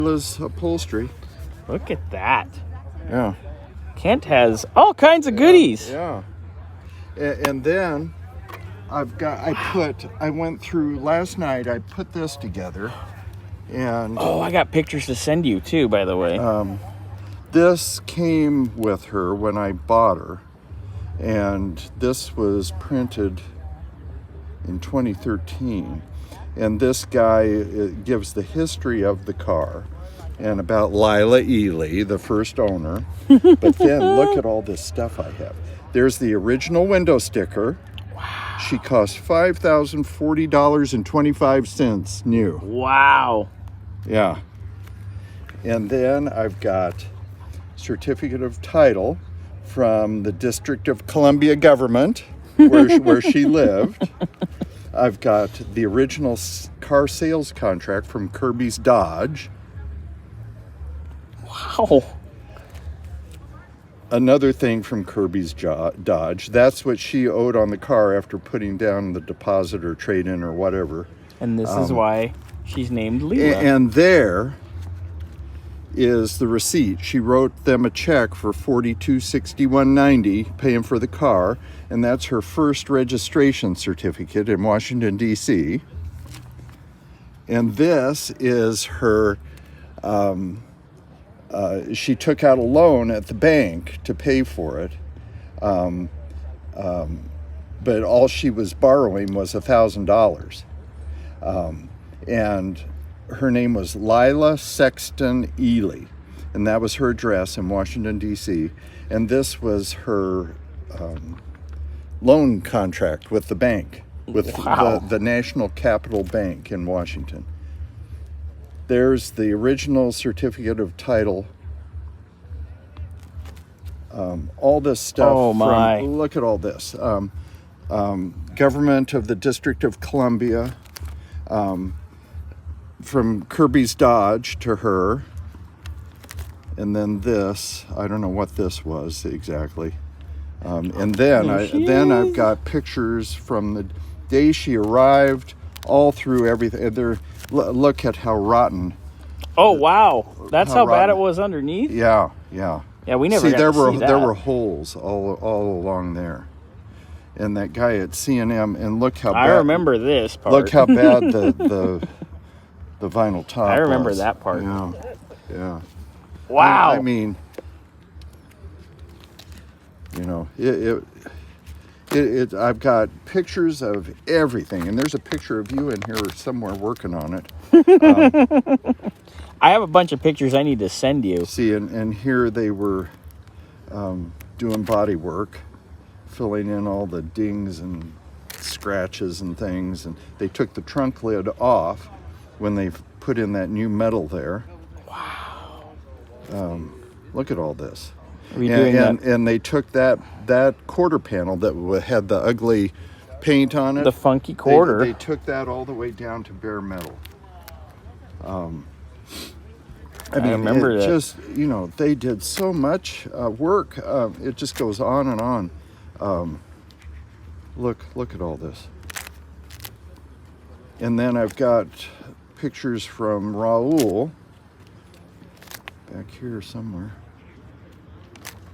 Leila's upholstery. Look at that. Yeah. Kent has all kinds of goodies. Yeah. And then I went through last night, I put this together. And I got pictures to send you too, by the way. this came with her when I bought her. And this was printed in 2013. And this guy gives the history of the car and about Leila Ely, the first owner. But then look at all this stuff I have. There's the original window sticker. Wow. She cost $5,040.25 new. Wow. Yeah. And then I've got certificate of title from the District of Columbia government where she lived. I've got the original car sales contract from Kirby's Dodge. Wow. Another thing from Kirby's Dodge. That's what she owed on the car after putting down the deposit or trade-in or whatever. And this is why she's named Leila. And there is the receipt. She wrote them a check for $42.61.90 paying for the car, and that's her first registration certificate in Washington, D.C. And this is her, she took out a loan at the bank to pay for it, but all she was borrowing was $1,000. And her name was Leila Sexton Ely, and that was her address in Washington, D.C. And this was her loan contract with the bank, with the National Capital Bank in Washington. There's the original certificate of title. All this stuff. Oh my! Look at all this. Government of the District of Columbia. From Kirby's Dodge to her, and then this, I don't know what this was exactly, and then I've got pictures from the day she arrived, all through everything. Look at how rotten. Oh wow, that's how bad it was underneath. Yeah. Yeah, we never got there to were see that. There were holes all along there, and that guy at C&M, and look how bad. I remember this part. Look how bad the vinyl top. I remember was. that part. Yeah. Wow. I mean, you know, it. I've got pictures of everything, and there's a picture of you in here somewhere working on it. I have a bunch of pictures I need to send you. See, and here they were doing body work, filling in all the dings and scratches and things, and they took the trunk lid off when they put in that new metal there. Wow. Look at all this. And they took that quarter panel that had the ugly paint on it. The funky quarter. They took that all the way down to bare metal. I remember that. Just, you know, they did so much work. It just goes on and on. Look at all this. And then I've got pictures from Raul back here somewhere.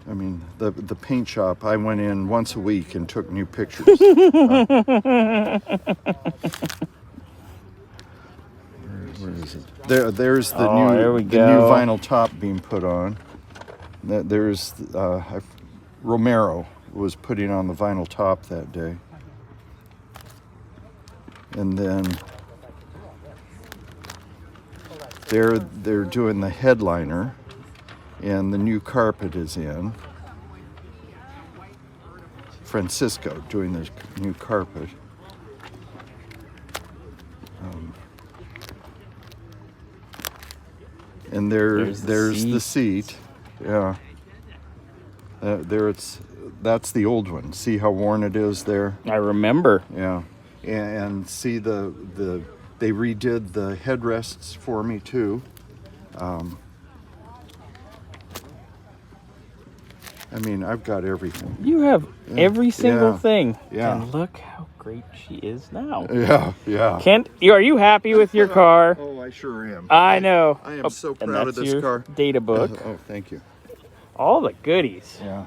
I mean, the paint shop, I went in once a week and took new pictures. Where is it? There's the new vinyl top being put on. There's Romero was putting on the vinyl top that day. And then they're doing the headliner, and the new carpet is in. Francisco doing the new carpet. And there's the seat. Yeah. That's the old one. See how worn it is there? I remember. Yeah. And see they redid the headrests for me too. I mean, I've got everything. You have every single thing. Yeah. And look how great. great she is now. Yeah, yeah. Kent, are you happy with your car? Oh, I sure am. I know. I am so And proud of that's this your car. data book. Oh, thank you. All the goodies. Yeah.